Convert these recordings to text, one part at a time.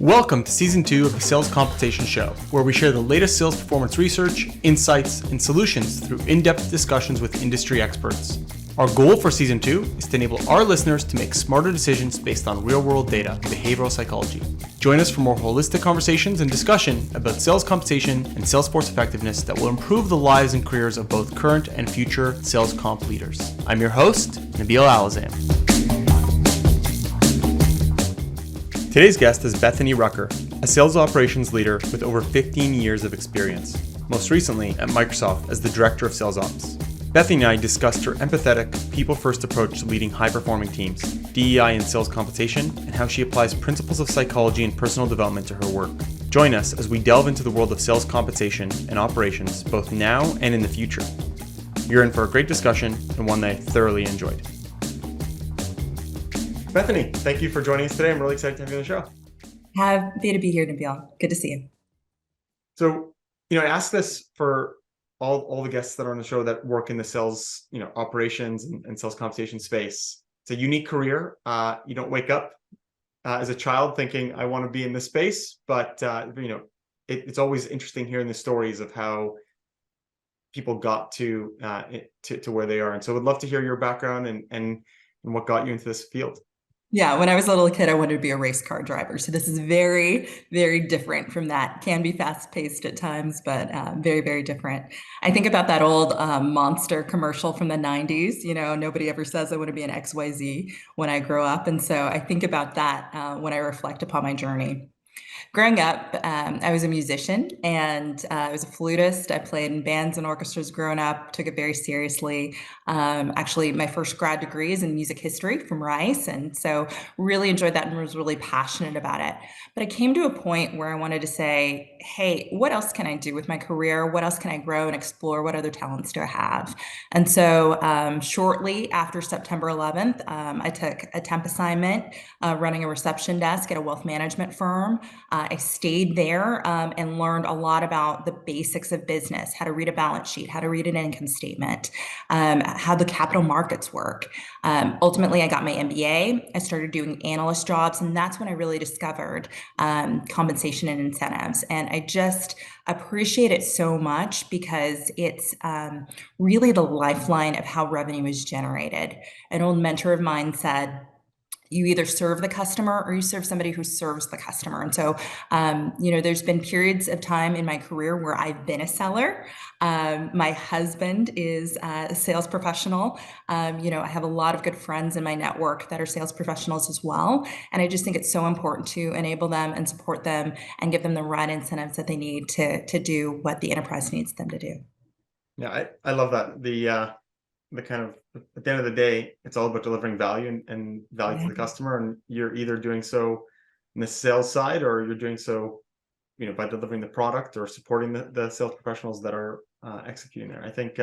Welcome to Season 2 of the Sales Compensation Show, where we share the latest sales performance research, insights, and solutions through in-depth discussions with industry experts. Our goal for Season 2 is to enable our listeners to make smarter decisions based on real-world data and behavioral psychology. Join us for more holistic conversations and discussion about sales compensation and sales force effectiveness that will improve the lives and careers of both current and future sales comp leaders. I'm your host, Nabeil Alazzam. Today's guest is Bethany Rucker, a sales operations leader with over 15 years of experience, most recently at Microsoft as the Director of Sales Ops. Bethany and I discussed her empathetic, people-first approach to leading high-performing teams, DEI and sales compensation, and how she applies principles of psychology and personal development to her work. Join us as we delve into the world of sales compensation and operations, both now and in the future. You're in for a great discussion and one that I thoroughly enjoyed. Bethany, thank you for joining us today. I'm really excited to have you on the show. Happy to be here, Nabeil. Good to see you. So, I ask this for all the guests that are on the show that work in the sales, operations and sales compensation space. It's a unique career. You don't wake up as a child thinking, I want to be in this space, but it's always interesting hearing the stories of how people got to where they are. And so, I'd love to hear your background and what got you into this field. Yeah, when I was a little kid, I wanted to be a race car driver. So this is very, very different from that. Can be fast-paced at times, but very, very different. I think about that old Monster commercial from the 90s. Nobody ever says I want to be an XYZ when I grow up. And so I think about that when I reflect upon my journey. Growing up, I was a musician and I was a flutist. I played in bands and orchestras growing up, took it very seriously. Actually, my first grad degree is in music history from Rice. And so really enjoyed that and was really passionate about it. But I came to a point where I wanted to say, hey, what else can I do with my career? What else can I grow and explore? What other talents do I have? And so shortly after September 11th, I took a temp assignment running a reception desk at a wealth management firm. I stayed there and learned a lot about the basics of business, how to read a balance sheet, how to read an income statement, how the capital markets work. Ultimately, I got my MBA. I started doing analyst jobs, and that's when I really discovered compensation and incentives. And I just appreciate it so much because it's really the lifeline of how revenue is generated. An old mentor of mine said, you either serve the customer or you serve somebody who serves the customer. And so, there's been periods of time in my career where I've been a seller. My husband is a sales professional. I have a lot of good friends in my network that are sales professionals as well. And I just think it's so important to enable them and support them and give them the right incentives that they need to do what the enterprise needs them to do. Yeah, I love that. The kind of, at the end of the day, it's all about delivering value and value to the customer. And you're either doing so in the sales side or you're doing so, by delivering the product or supporting the sales professionals that are executing there. I think,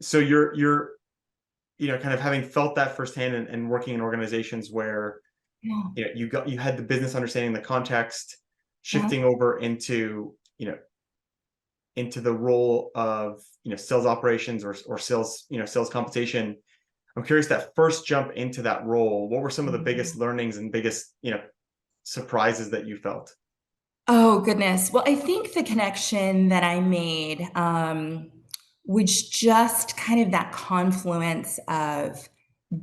so you're kind of having felt that firsthand and working in organizations where, you had the business understanding the context, shifting over into the role of sales operations or sales sales compensation. I'm curious, that first jump into that role, what were some of the biggest learnings and biggest surprises that you felt? Oh, goodness. Well, I think the connection that I made was just kind of that confluence of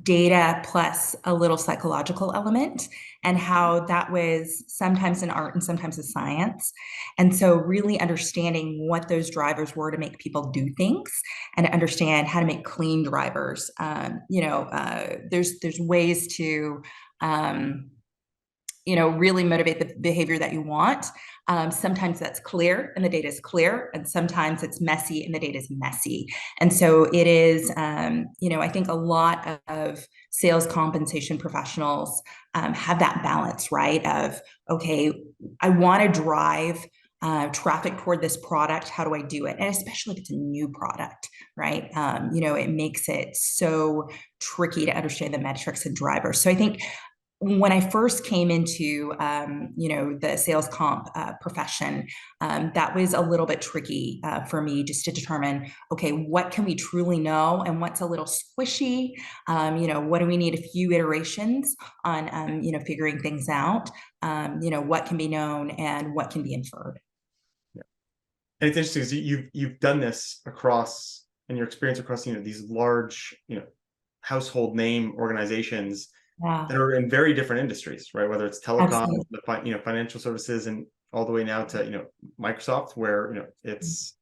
data plus a little psychological element, and how that was sometimes an art and sometimes a science. And so really understanding what those drivers were to make people do things and to understand how to make clean drivers. There's ways to really motivate the behavior that you want. Sometimes that's clear and the data is clear, and sometimes it's messy and the data is messy. And so it is, I think a lot of sales compensation professionals have that balance, right? Of, okay, I want to drive traffic toward this product. How do I do it? And especially if it's a new product, right? It makes it so tricky to understand the metrics and drivers. So I think when I first came into, the sales comp profession, that was a little bit tricky for me just to determine, okay, what can we truly know and what's a little squishy? What do we need a few iterations on, figuring things out? What can be known and what can be inferred. Yeah. And it's interesting because you've done this across, and your experience across, these large, household name organizations Yeah, that are in very different industries, right? Whether it's telecom, absolutely. the financial services, and all the way now to Microsoft, where it's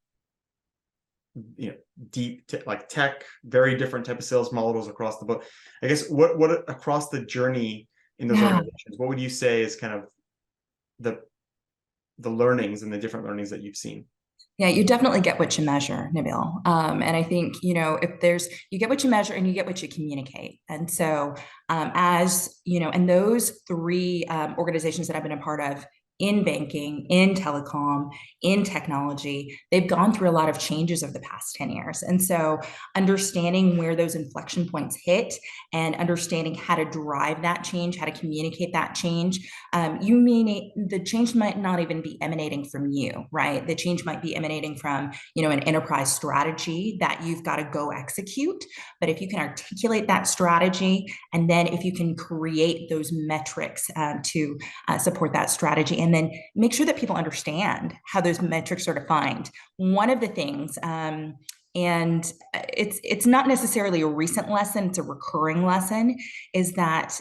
deep like tech, very different type of sales models across the book. I guess what across the journey in those Yeah. organizations, what would you say is kind of the learnings and the different learnings that you've seen? Yeah, you definitely get what you measure, Nabil. And I think, if you get what you measure and you get what you communicate. And so, and those three organizations that I've been a part of in banking, in telecom, in technology, they've gone through a lot of changes over the past 10 years. And so, understanding where those inflection points hit and understanding how to drive that change, how to communicate that change, the change might not even be emanating from you, right? The change might be emanating from, an enterprise strategy that you've got to go execute. But if you can articulate that strategy, and then if you can create those metrics to support that strategy, and then make sure that people understand how those metrics are defined. One of the things, and it's not necessarily a recent lesson, it's a recurring lesson, is that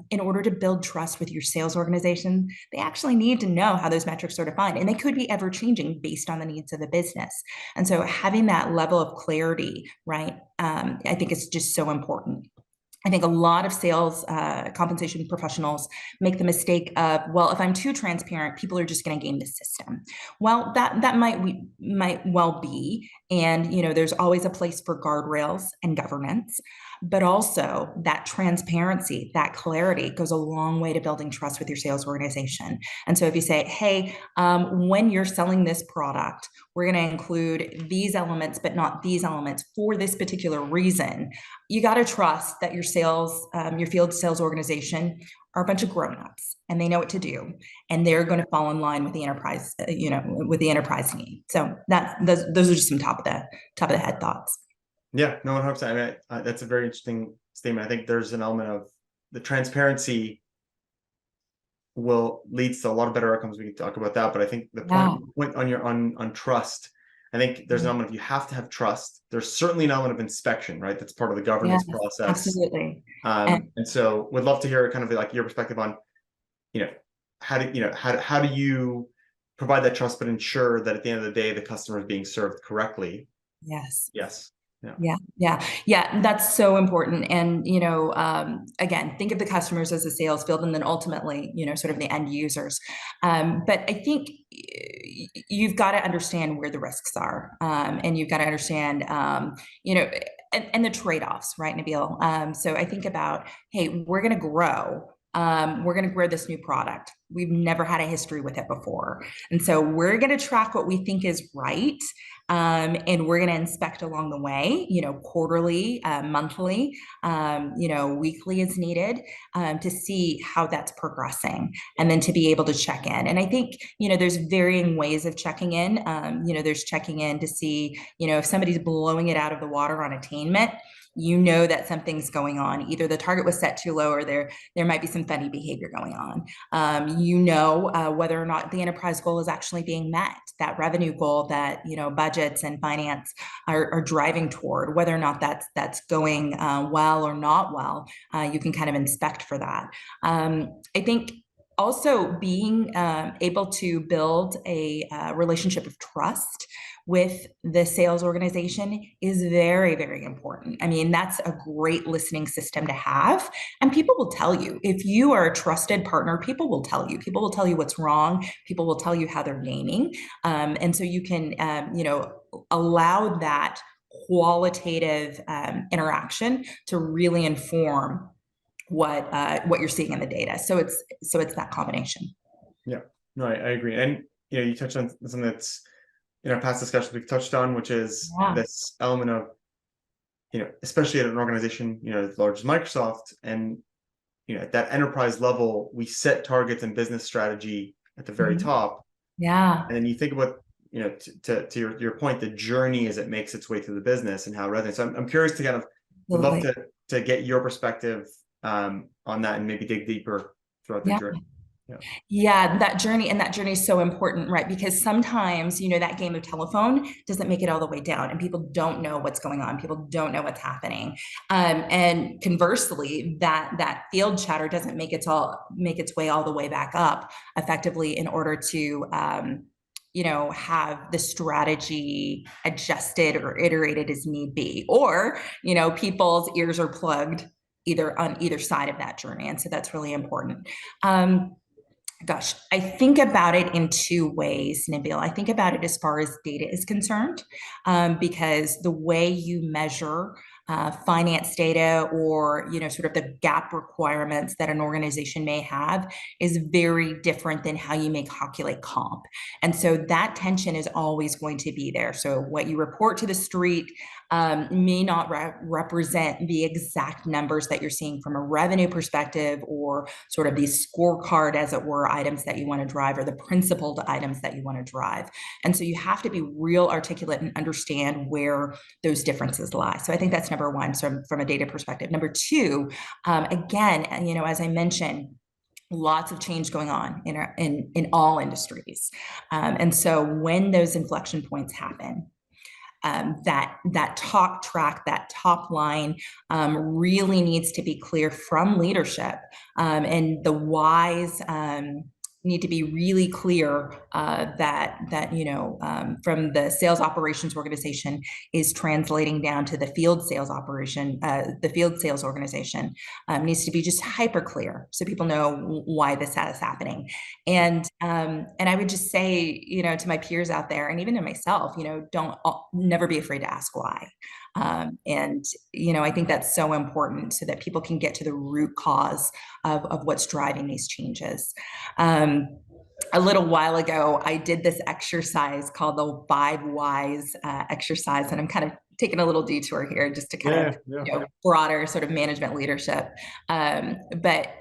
in order to build trust with your sales organization, they actually need to know how those metrics are defined, and they could be ever changing based on the needs of the business. And so having that level of clarity, right, I think is just so important. I think a lot of sales compensation professionals make the mistake of, well, if I'm too transparent, people are just going to game the system. Well, that might well be, and there's always a place for guardrails and governance, but also that transparency, that clarity goes a long way to building trust with your sales organization. And so if you say, hey, when you're selling this product, we're going to include these elements, but not these elements for this particular reason, you got to trust that your field sales organization are a bunch of grown-ups and they know what to do, and they're going to fall in line with the enterprise, with the enterprise need. So those are just some top of the head thoughts. Yeah, no, 100%. I mean, that's a very interesting statement. I think there's an element of the transparency will leads to a lot of better outcomes. We can talk about that, but I think the Yeah. point on on trust, I think there's an element of you have to have trust. There's certainly an element of inspection, right? That's part of the Yes, governance process. absolutely. And And so would love to hear kind of like your perspective on, how do you provide that trust, but ensure that at the end of the day, the customer is being served correctly? yes. Yes. Yeah. Yeah, that's so important. And, again, think of the customers as the sales field, and then ultimately, sort of the end users. But I think you've got to understand where the risks are, and you've got to understand, and the trade-offs, right, Nabil? So I think about, hey, we're going to grow. We're going to grow this new product. We've never had a history with it before. And so we're going to track what we think is right. And we're going to inspect along the way, quarterly, monthly, weekly as needed, to see how that's progressing, and then to be able to check in. And I think, there's varying ways of checking in. There's checking in to see, if somebody's blowing it out of the water on attainment, that something's going on. Either the target was set too low, or there might be some funny behavior going on. Whether or not the enterprise goal is actually being met, that revenue goal that budgets and finance are driving toward, whether or not that's going well or not well. You can kind of inspect for that. I think also being able to build a relationship of trust with the sales organization is very, very important. I mean, that's a great listening system to have. And people will tell you, if you are a trusted partner, people will tell you. People will tell you what's wrong. People will tell you how they're gaining. And so you can, allow that qualitative interaction to really inform what you're seeing in the data. So it's that combination. Yeah, no, I agree. And you touched on something that's in our past discussions we've touched on, which is this element of, especially at an organization, as large as Microsoft, and at that enterprise level, we set targets and business strategy at the very Mhm. top. Yeah, And then you think about, to your point, the journey as it makes its way through the business and how it resonates. So I'm curious to kind of, would love absolutely. to get your perspective on that and maybe dig deeper throughout the Yeah. journey. Yeah. Yeah, that journey is so important, right? Because sometimes, that game of telephone doesn't make it all the way down, and people don't know what's going on. People don't know what's happening. And conversely, that field chatter doesn't make its way all the way back up effectively in order to have the strategy adjusted or iterated as need be. Or, people's ears are plugged either on either side of that journey. And so that's really important. Um, Gosh, I think about it in two ways, Nabil. I think about it as far as data is concerned, because the way you measure finance data or sort of the gap requirements that an organization may have is very different than how you may calculate comp. And so that tension is always going to be there. So what you report to the street may not represent the exact numbers that you're seeing from a revenue perspective, or sort of the scorecard, as it were, items that you want to drive, or the principled items that you want to drive. And so you have to be real articulate and understand where those differences lie. So I think that's number one, so from a data perspective. Number two, again, as I mentioned, lots of change going on in all industries. And so when those inflection points happen, that talk track, that top line, really needs to be clear from leadership, and the whys need to be really clear, that from the sales operations organization is translating down to the field sales operation. The field sales organization needs to be just hyper clear, so people know why this is happening. And I would just say, to my peers out there, and even to myself, don't never be afraid to ask why. And I think that's so important, so that people can get to the root cause of what's driving these changes. A little while ago, I did this exercise called the 5 whys exercise, and I'm kind of taking a little detour here just to kind of, Yeah, yeah. broader sort of management leadership. But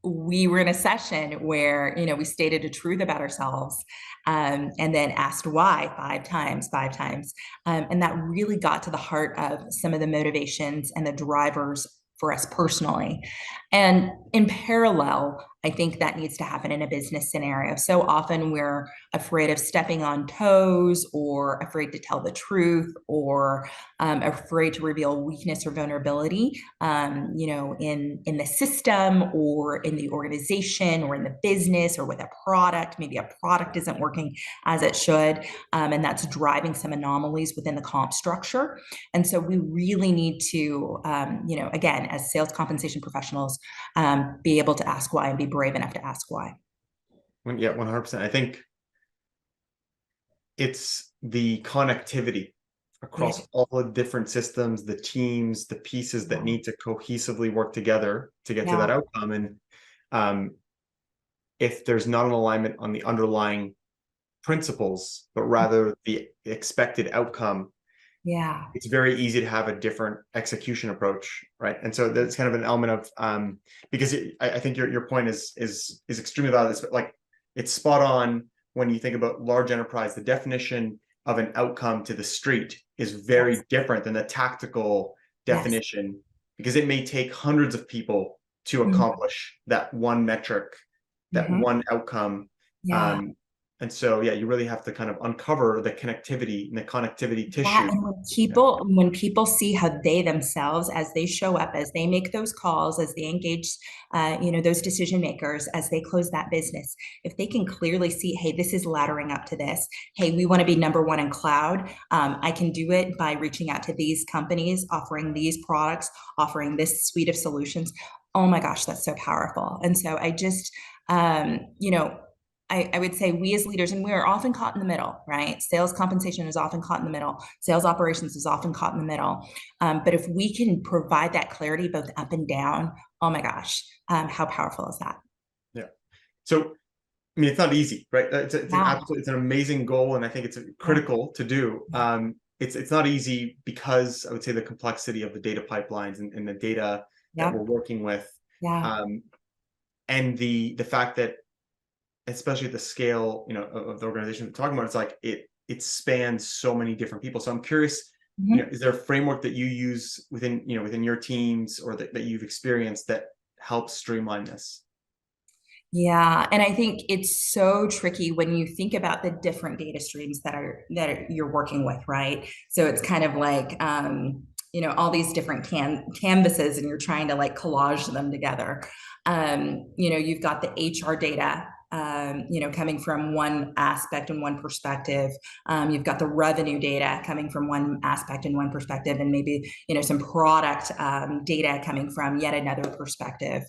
we were in a session where we stated a truth about ourselves, and then asked why 5 times, and that really got to the heart of some of the motivations and the drivers for us personally. And in parallel, I think that needs to happen in a business scenario. So often we're afraid of stepping on toes, or afraid to tell the truth, or afraid to reveal weakness or vulnerability, in the system, or in the organization, or in the business, or with a product. Maybe a product isn't working as it should, and that's driving some anomalies within the comp structure. And so we really need to, again, as sales compensation professionals, be able to ask why, and be brave enough to ask why. Yeah, 100%. I think it's the connectivity Yeah. across all the different systems, the teams, the pieces that need to cohesively work together to get to that Yeah. outcome. And if there's not an alignment on the underlying principles, but rather the expected outcome, Yeah. it's very easy to have a different execution approach, right? And so that's kind of an element of because I think your point is extremely valid. It's like, it's spot on when you think about large enterprise. The definition of an outcome to the street is very Yes. different than the tactical Yes. definition, because it may take hundreds of people to Mhm. accomplish that one metric, that Mhm. one outcome. Yeah. Um, and so, yeah, you really have to kind of uncover the connectivity and the connectivity Yeah, tissue. and Yeah. when people see how they themselves, as they show up, as they make those calls, as they engage, those decision makers, as they close that business, if they can clearly see, hey, this is laddering up to this. Hey, we want to be number one in cloud. I can do it by reaching out to these companies, offering these products, offering this suite of solutions. Oh my gosh, that's so powerful. And so I just, I would say we as leaders, and we are often caught in the middle, right? Sales compensation is often caught in the middle. Sales operations is often caught in the middle. But if we can provide that clarity both up and down, oh my gosh, how powerful is that? Yeah. So, I mean, it's not easy, right? Yeah, It's an amazing goal, and I think it's yeah, critical to do. It's not easy because I would say the complexity of the data pipelines and the data that yeah, we're working with. Yeah. And the fact that, especially at the scale, of the organization we're talking about, it's like it spans so many different people. So I'm curious, Mhm. is there a framework that you use within your teams, or that you've experienced, that helps streamline this? Yeah, and I think it's so tricky when you think about the different data streams you're working with, right? So it's kind of like all these different canvases, and you're trying to like collage them together. You've got the HR data, coming from one aspect and one perspective. You've got the revenue data coming from one aspect and one perspective, and maybe some product data coming from yet another perspective.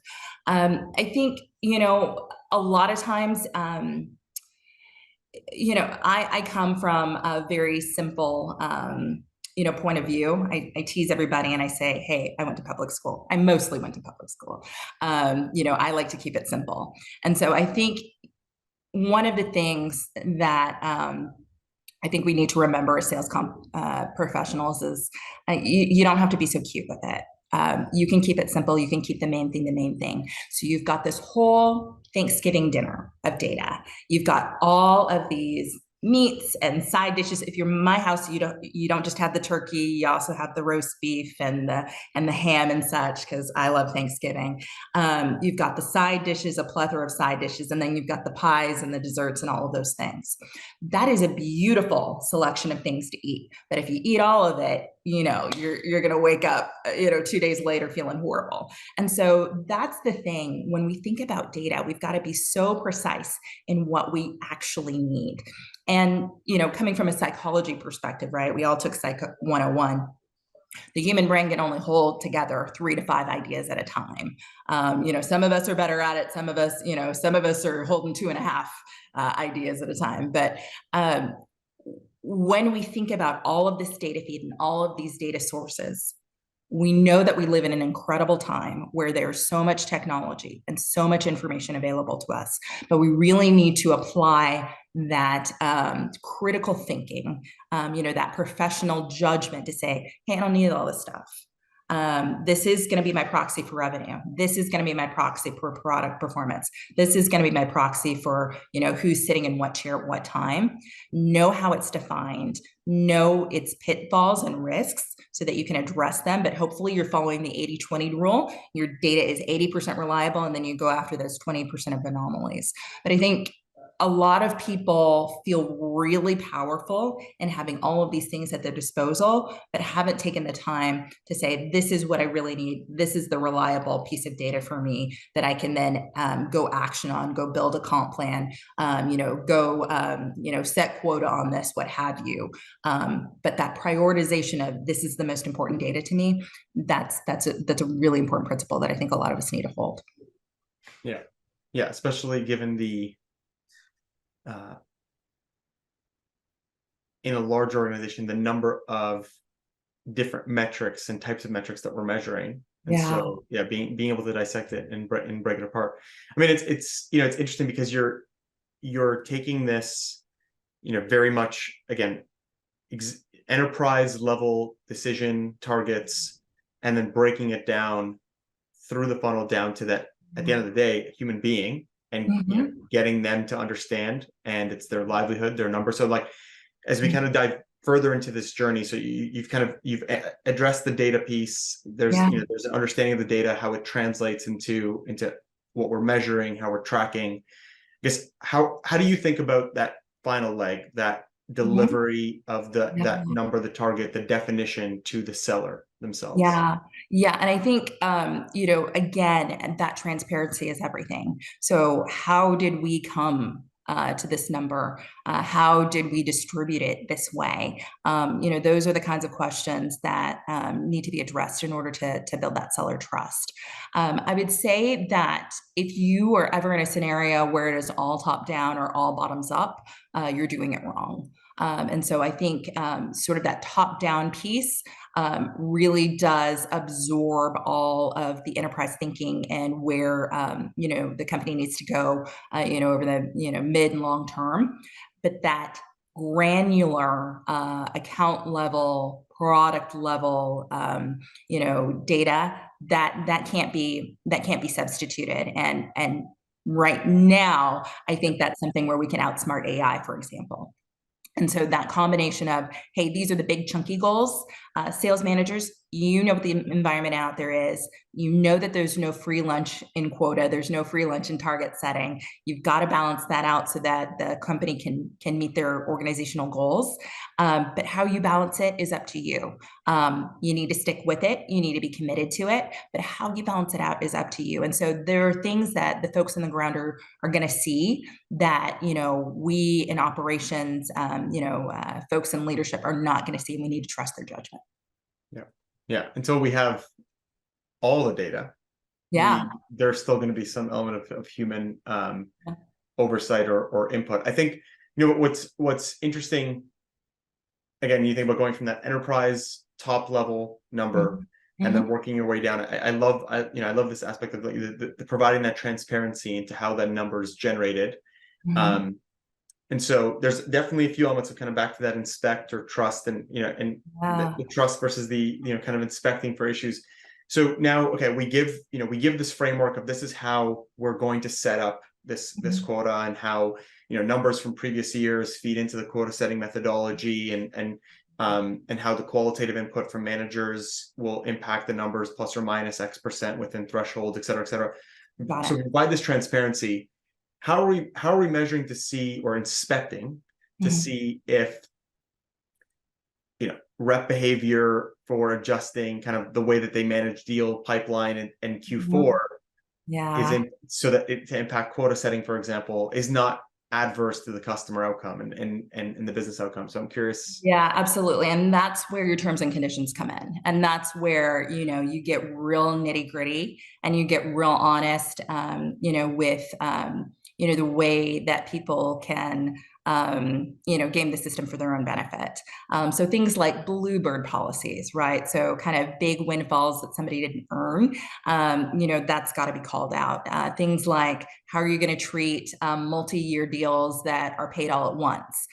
I think, a lot of times, I come from a very simple, point of view. I tease everybody and I say, hey, I went to public school. I mostly went to public school. I like to keep it simple. And so I think one of the things that I think we need to remember as professionals is you don't have to be so cute with it. You can keep it simple. You can keep the main thing the main thing. So you've got this whole Thanksgiving dinner of data. You've got all of these meats and side dishes. If you're in my house, you don't just have the turkey. You also have the roast beef and the ham and such, because I love Thanksgiving. You've got the side dishes, a plethora of side dishes, and then you've got the pies and the desserts and all of those things. That is a beautiful selection of things to eat. But if you eat all of it, you're going to wake up, 2 days later feeling horrible. And so that's the thing. When we think about data, we've got to be so precise in what we actually need. And, coming from a psychology perspective, right? We all took Psych 101. The human brain can only hold together 3 to 5 ideas at a time. Some of us are better at it. Some of us are holding 2.5 ideas at a time. But when we think about all of this data feed and all of these data sources, we know that we live in an incredible time where there's so much technology and so much information available to us, but we really need to apply that critical thinking, that professional judgment to say, hey, I don't need all this stuff. This is going to be my proxy for revenue. This is going to be my proxy for product performance. This is going to be my proxy for, who's sitting in what chair at what time. Know how it's defined, know its pitfalls and risks so that you can address them. But hopefully you're following the 80-20 rule. Your data is 80% reliable, and then you go after those 20% of anomalies. But I think a lot of people feel really powerful in having all of these things at their disposal, but haven't taken the time to say, this is what I really need. This is the reliable piece of data for me that I can then go action on, go build a comp plan, go set quota on this, what have you. But that prioritization of this is the most important data to me, that's a really important principle that I think a lot of us need to hold. Yeah. Yeah, especially given in a large organization, the number of different metrics and types of metrics that we're measuring. And Yeah. so, yeah, being able to dissect it and break it apart. I mean, it's interesting because you're taking this, very much, again, enterprise level decision targets, and then breaking it down through the funnel down to that, at the end of the day, a human being, and getting them to understand, and it's their livelihood, their number. So like, as we kind of dive further into this journey, so you've addressed the data piece. There's there's an understanding of the data, how it translates into what we're measuring, how we're tracking. I guess how do you think about that final leg, that delivery of that number, the target, the definition to the seller themselves? Yeah. Yeah. And I think, again, that transparency is everything. So how did we come to this number? How did we distribute it this way? Those are the kinds of questions that need to be addressed in order to build that seller trust. I would say that if you are ever in a scenario where it is all top down or all bottoms up, you're doing it wrong. And so I think sort of that top down piece really does absorb all of the enterprise thinking and where the company needs to go over the mid and long term. But that granular account level, product level data that can't be substituted. And right now, I think that's something where we can outsmart AI, for example. And so that combination of, hey, these are the big chunky goals. Sales managers, you know what the environment out there is. You know that there's no free lunch in quota. There's no free lunch in target setting. You've got to balance that out so that the company can meet their organizational goals. But how you balance it is up to you. You need to stick with it. You need to be committed to it. But how you balance it out is up to you. And so there are things that the folks on the ground are going to see that, we in operations, folks in leadership are not going to see, and we need to trust their judgment. Yeah. Until we have all the data, there's still going to be some element of human oversight or input. I think, what's interesting, again, you think about going from that enterprise top level number and then working your way down. I love this aspect of the providing that transparency into how that number is generated. And so there's definitely a few elements of kind of back to that inspect or trust, and the trust versus the kind of inspecting for issues. So now, okay, we give this framework of this is how we're going to set up this quota, and how numbers from previous years feed into the quota setting methodology, and how the qualitative input from managers will impact the numbers plus or minus X% within threshold, et cetera, et cetera. So we provide this transparency. How are we measuring to see, or inspecting to see if rep behavior for adjusting kind of the way that they manage deal pipeline and Q4 is so that to impact quota setting, for example, is not adverse to the customer outcome and the business outcome. So I'm curious. Yeah, absolutely. And that's where your terms and conditions come in. And that's where, you get real nitty gritty and you get real honest, with, the way that people can, game the system for their own benefit. So things like bluebird policies, right? So kind of big windfalls that somebody didn't earn, that's got to be called out. Things like, how are you going to treat multi-year deals that are paid all at once?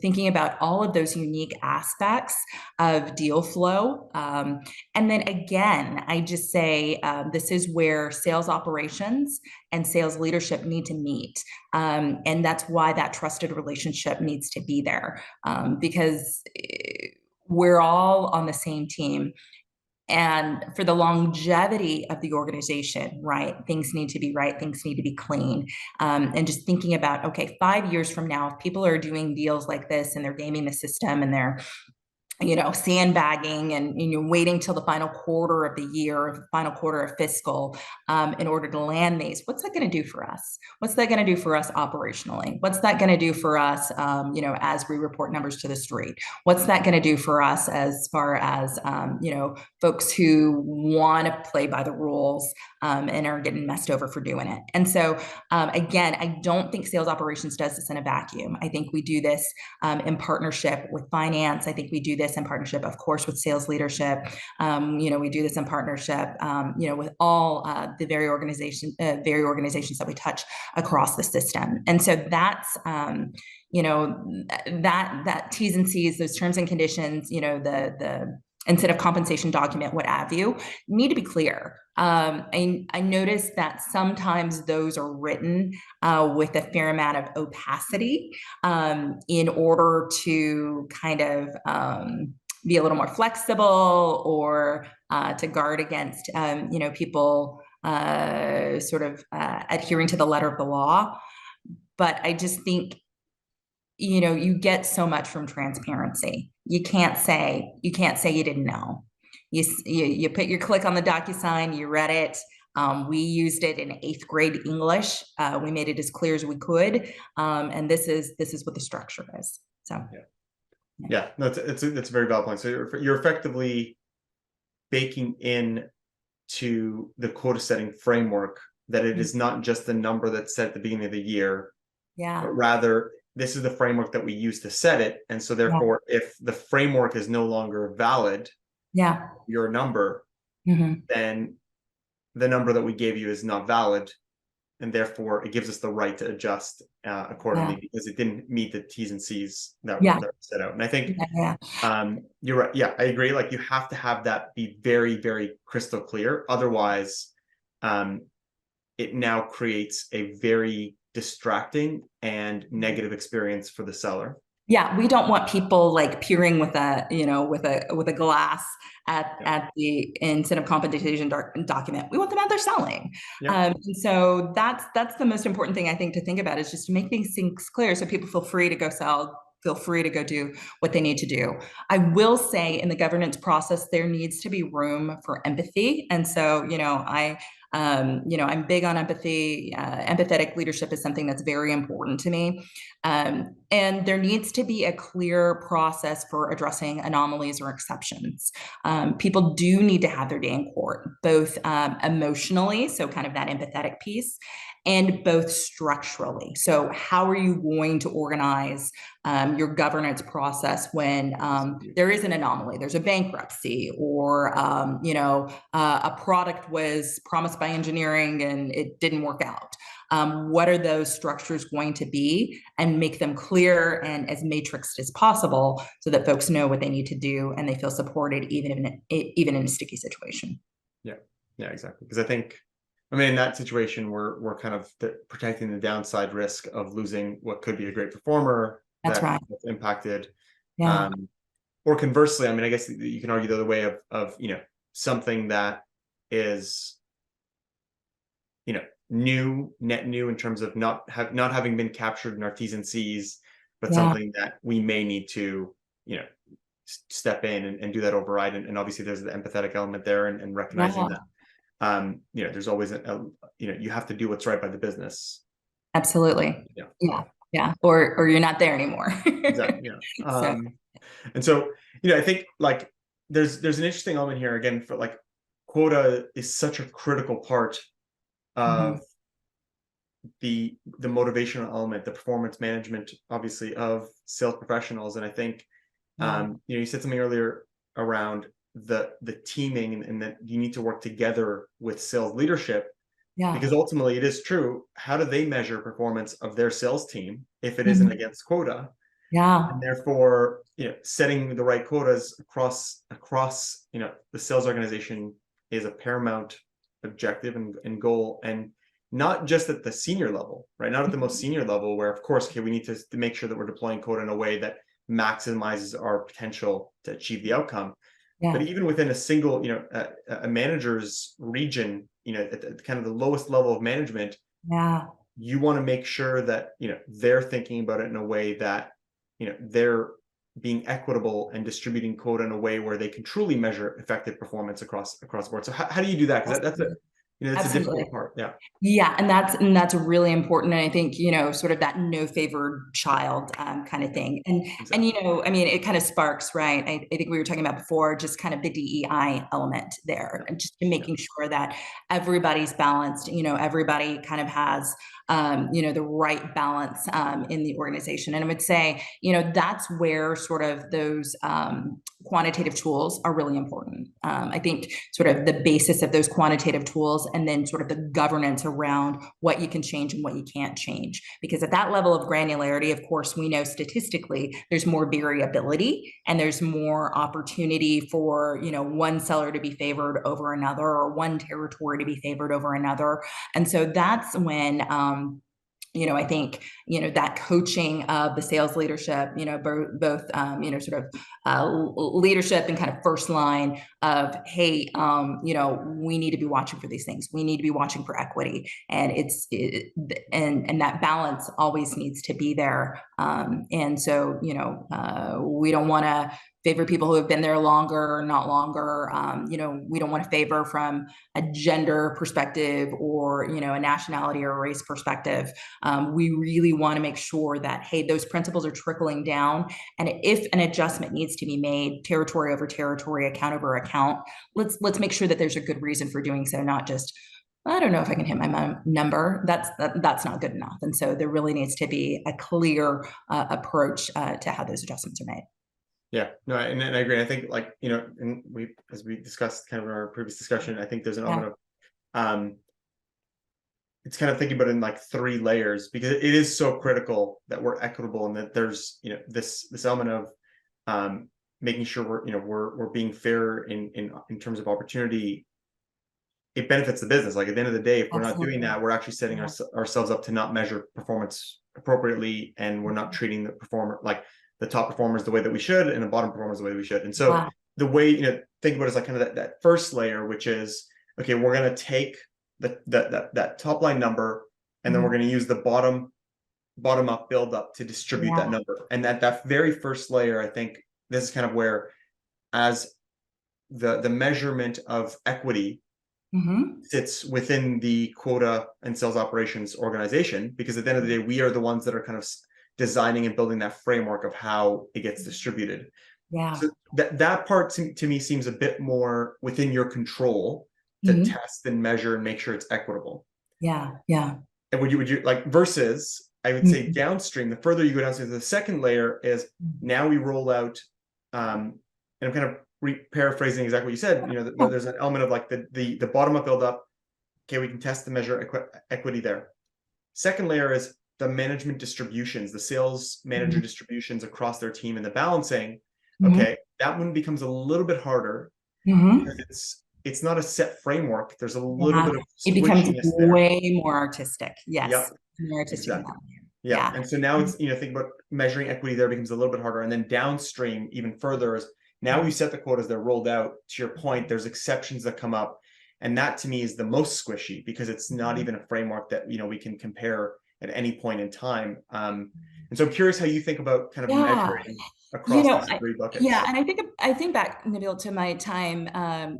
Thinking about all of those unique aspects of deal flow. And then again, I just say this is where sales operations and sales leadership need to meet. And that's why that trusted relationship needs to be there, because we're all on the same team. And for the longevity of the organization, right, things need to be right, things need to be clean. And just thinking about, okay, 5 years from now, if people are doing deals like this and they're gaming the system and they're sandbagging and waiting till the final quarter of the year, or the final quarter of fiscal, in order to land these. What's that going to do for us? What's that going to do for us operationally? What's that going to do for us, as we report numbers to the street? What's that going to do for us as far as, folks who want to play by the rules and are getting messed over for doing it? And so, again, I don't think sales operations does this in a vacuum. I think we do this in partnership with finance. I think we do this in partnership, of course, with sales leadership. We do this in partnership, with all the very organizations that we touch across the system. And so that's, that T's and C's, those terms and conditions, the incentive compensation document, what have you, need to be clear. I noticed that sometimes those are written with a fair amount of opacity in order to kind of be a little more flexible, or to guard against, people sort of adhering to the letter of the law. But I just think, you get so much from transparency. You can't say you didn't know. You put your click on the DocuSign, you read it. We used it in 8th grade English. We made it as clear as we could. And this is what the structure is. So. Yeah, no, it's a very valid point. So you're effectively baking in to the quota setting framework that it is not just the number that's set at the beginning of the year, but rather this is the framework that we use to set it. And so therefore, if the framework is no longer valid, your number, then the number that we gave you is not valid. and therefore it gives us the right to adjust accordingly Yeah. because it didn't meet the T's and C's that Yeah. were set out. And I think Yeah. Yeah. you're right. Yeah, I agree. Like you have to have that be very, very crystal clear. Otherwise, um, it now creates a very distracting and negative experience for the seller. Yeah, we don't want people like peering with a, with a glass Yeah. at the incentive compensation document. We want them out there selling. Yeah. And so that's the most important thing I think to think about is just to make these things clear so people feel free to go sell, feel free to go do what they need to do. I will say in the governance process, there needs to be room for empathy. And so, I'm big on empathy. Empathetic leadership is something that's very important to me. And there needs to be a clear process for addressing anomalies or exceptions. People do need to have their day in court, both emotionally, so kind of that empathetic piece, and both structurally. So, how are you going to organize your governance process when there is an anomaly? There's a bankruptcy, or a product was promised by engineering and it didn't work out. What are those structures going to be, and make them clear and as matrixed as possible so that folks know what they need to do and they feel supported even in a sticky situation. Yeah. Yeah, exactly. Because I mean, in that situation, we're kind of protecting the downside risk of losing what could be a great performer That's right. that's impacted. Yeah. Or conversely, I mean, I guess you can argue the other way of something that is net new in terms of not having been captured in our T's and C's, but Yeah. something that we may need to step in and do that override. And obviously, there's the empathetic element there, and recognizing Yeah. that there's always you have to do what's right by the business. Absolutely. Yeah. Yeah. Yeah. Or you're not there anymore. Exactly. Yeah. So And so, I think like there's an interesting element here again for like quota is such a critical part of mhm. the motivational element, the performance management, obviously, of sales professionals. And I think Yeah. you said something earlier around the teaming and that you need to work together with sales leadership Yeah. because ultimately it is true. How do they measure performance of their sales team if it isn't Mhm. against quota? Yeah. And therefore, setting the right quotas across the sales organization is a paramount objective and goal, and not just at the senior level, right? Not at the most senior level, where of course, okay, we need to make sure that we're deploying quota in a way that maximizes our potential to achieve the outcome. But Yeah. even within a single, a manager's region, at kind of the lowest level of management, Yeah. you want to make sure that they're thinking about it in a way that they're being equitable and distributing quota in a way where they can truly measure effective performance across the board. So how do you do that? Because Absolutely. that's a Absolutely. difficult part. Yeah. Yeah, and that's really important. And I think, sort of that no favored child kind of Yeah. thing. And Exactly. I mean, it kind of sparks, right? I think we were talking about before, just kind of the DEI element there, Yeah. and just Yeah. making sure that everybody's balanced, everybody kind of has the right balance in the organization. And I would say, that's where sort of those quantitative tools are really important. I think sort of the basis of those quantitative tools, and then sort of the governance around what you can change and what you can't change. Because at that level of granularity, of course, we know statistically there's more variability and there's more opportunity for, one seller to be favored over another, or one territory to be favored over another. And so that's when, I think, that coaching of the sales leadership, both, sort of leadership and kind of first line of, hey, we need to be watching for these things. We need to be watching for equity, and and that balance always needs to be there. And so, we don't want to favor people who have been there longer or not longer. We don't want to favor from a gender perspective, or, a nationality or a race perspective. We really want to make sure that, hey, those principles are trickling down. And if an adjustment needs to be made, territory over territory, account over account, let's make sure that there's a good reason for doing so, not just, I don't know if I can hit my number. That's not good enough. And so there really needs to be a clear approach to how those adjustments are made. Yeah, no, and I agree. I think like, and as we discussed kind of in our previous discussion, I think there's an Yeah. element of, it's kind of thinking about it in like 3 layers, because it is so critical that we're equitable, and that there's, this element of making sure we're being fair in terms of opportunity. It benefits the business. Like, at the end of the day, if we're not doing Absolutely. that, we're actually setting Yeah. ourselves up to not measure performance appropriately, and we're not treating the top performers the way that we should, and the bottom performers the way that we should. And so Yeah. the way, think about it as like kind of that first layer, which is, okay, we're going to take that top line number, and then we're Mhm. going to use the bottom up build up to distribute that Yeah. number. And that very first layer, I think this is kind of where, as the measurement of equity Hmm. sits within the quota and sales operations organization, because at the end of the day, we are the ones that are kind of designing and building that framework of how it gets distributed. Yeah. So that part to me seems a bit more within your control to Hmm. test and measure and make sure it's equitable. Yeah. Yeah. And would you like, versus, I would say, Mhm. downstream, the further you go downstream, the second layer is, now we roll out, and I'm kind of paraphrasing exactly what you said, Yeah. there's an element of like the bottom up build up. Okay, we can test and measure equity there. Second layer is the management distributions, the sales manager Mhm. distributions across their team, and the balancing. Mhm. Okay, that one becomes a little bit harder, because Mhm. it's not a set framework. There's a little Yeah. bit of It becomes squishiness there. way more artistic. Yes. Yep, More artistic in that exactly. way. Yeah. Yeah. And so now it's, think about measuring equity there becomes a little bit harder. And then downstream, even further, is now we set the quotas, they're rolled out. To your point, there's exceptions that come up. And that to me is the most squishy, because it's not Mhm. even a framework that, we can compare at any point in time. And so I'm curious how you think about kind of Yeah. measuring across these three Yeah, buckets. and I think back, Nabil, to my time, on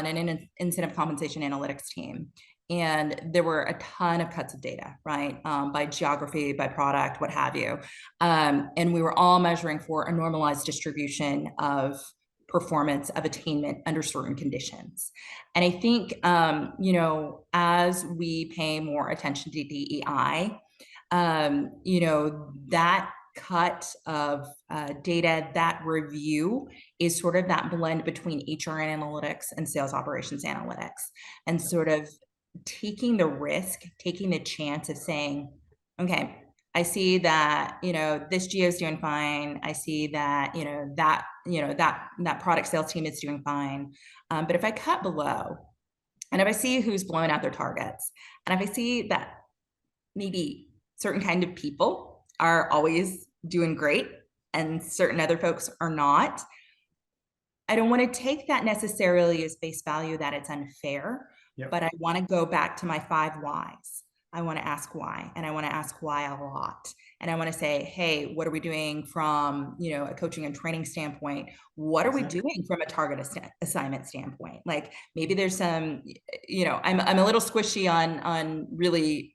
an incentive compensation analytics team, and there were a ton of cuts of data, right, by geography, by product, what have you, and we were all measuring for a normalized distribution of performance of attainment under certain conditions. And I think, as we pay more attention to DEI, that cut of data, that review is sort of that blend between HR analytics and sales operations analytics, and sort of taking the risk, taking the chance of saying, okay, I see that, this geo is doing fine. I see that, that product sales team is doing fine. But if I cut below, and if I see who's blowing out their targets, and if I see that maybe certain kind of people are always doing great and certain other folks are not, I don't want to take that necessarily as face value that it's unfair, Yep. but I want to go back to my 5 whys. I want to ask why, and I want to ask why a lot. And I want to say, hey, what are we doing from, a coaching and training standpoint? What are we Exactly. doing from a target assignment standpoint? Like, maybe there's some, I'm a little squishy on really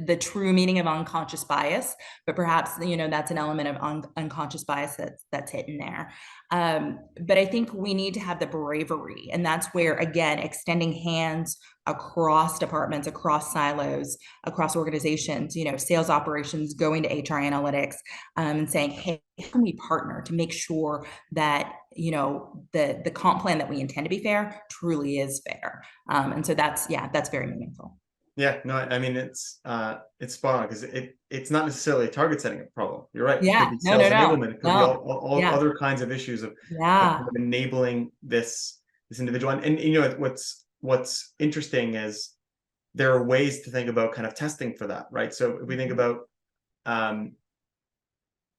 the true meaning of unconscious bias, but perhaps, that's an element of unconscious bias that's hidden there. But I think we need to have the bravery, and that's where, again, extending hands across departments, across silos, across organizations, sales operations, going to HR analytics, and saying, hey, how can we partner to make sure that, the comp plan that we intend to be fair truly is fair. And so that's very meaningful. Yeah, no, I mean, it's spot on, because it's not necessarily a target setting problem. You're right. It Yeah, could be no, no, sales no, enablement. It could be no. all Yeah, other kinds of issues of yeah, kind of enabling this individual. And what's interesting is there are ways to think about kind of testing for that, right? So if we think about, um,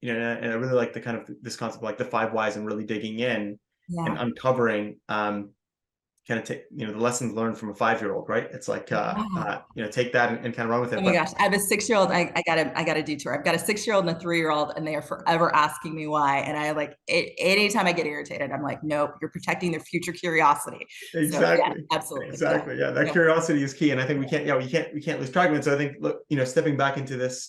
and I really like the kind of this concept of like the 5 whys, and really digging in and yeah, uncovering, kind of take, the lessons learned from a 5-year-old, right? It's like, yeah. take that and kind of run with Oh it. my But gosh, I have a 6-year-old. I got a detour. I've got a 6-year-old and a 3-year-old, and they are forever asking me why. And I like it, anytime I get irritated, I'm like, nope, you're protecting their future curiosity. So yeah, exactly, absolutely. Yeah. exactly, yeah, that Yeah. curiosity is key. And I think we can't lose track of it. So I think, look, stepping back into this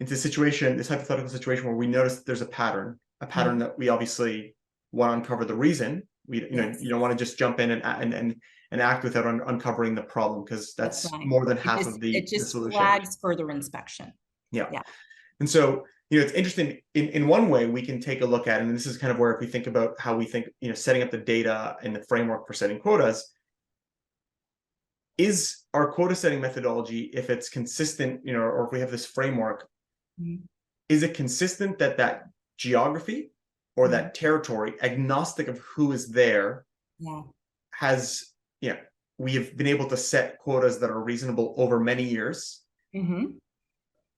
situation, this hypothetical situation where we notice that there's a pattern Mhm. that we obviously want to uncover the reason. You Yes, don't want to just jump in and act without uncovering the problem, because that's that's right. more than It half just of it the just solution. flags further inspection. Yeah. Yeah. And so, it's interesting. In one way, we can take a look at, and this is kind of where, if we think about how we think, setting up the data and the framework for setting quotas, is our quota setting methodology, if it's consistent, or if we have this framework, Mhm. is it consistent that that geography or Mhm. that territory, agnostic of who is there, Yeah. has, we have been able to set quotas that are reasonable over many years, Hmm.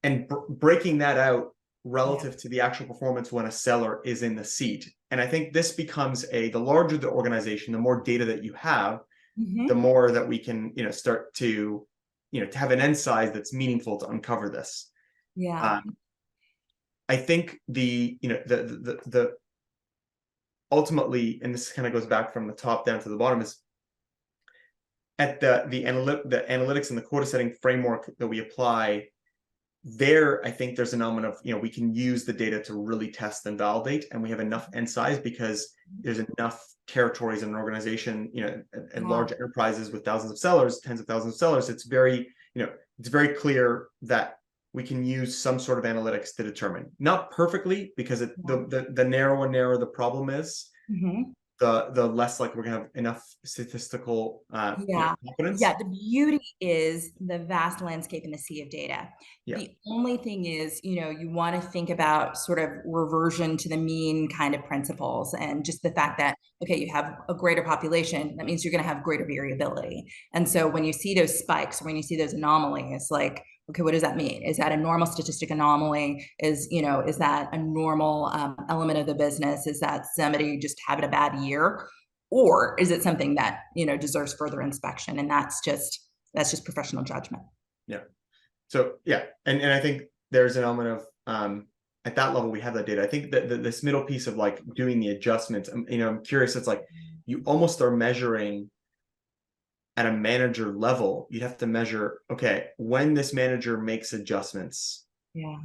and breaking that out Yeah. relative to the actual performance when a seller is in the seat. And I think this becomes the larger the organization, the more data that you have, the Hmm. more that we can, start to, to have an end size that's meaningful to uncover this. Yeah. Um, I think the ultimately, and this kind of goes back from the top down to the bottom, is at the analytics and the quota setting framework that we apply there. I think there's an element of, we can use the data to really test and validate, and we have enough end size because there's enough territories in an organization, and Yeah. large enterprises with thousands of sellers, tens of thousands of sellers. It's very clear that we can use some sort of analytics to determine, not perfectly, because the narrower the problem is, Hmm. the less likely we're going to have enough statistical Yeah. confidence. Yeah. The beauty is the vast landscape in the sea of data. Yeah. The only thing is, you want to think about sort of reversion to the mean kind of principles, and just the fact that, okay, you have a greater population, that means you're going to have greater variability. And so when you see those spikes, when you see those anomalies, like, okay, what does that mean? Is that a normal statistic anomaly? Is that a normal element of the business? Is that somebody just having a bad year? Or is it something that deserves further inspection? And that's just professional judgment. Yeah. So yeah, and I think there's an element of, at that level we have that data. I think that this middle piece of like doing the adjustments, I'm curious. It's like you almost are measuring at a manager level. You'd have to measure, okay, when this manager makes adjustments, Yeah.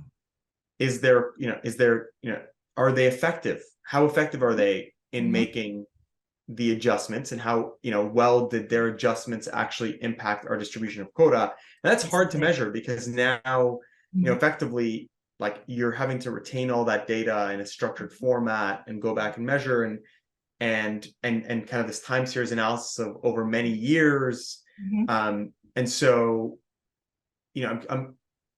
are they effective? How effective are they in Mhm. making the adjustments, and how, well did their adjustments actually impact our distribution of quota? And that's hard to Exactly. measure because now, Mhm. effectively, like, you're having to retain all that data in a structured format and go back and measure, and kind of this time series analysis of over many years. Mhm. And so,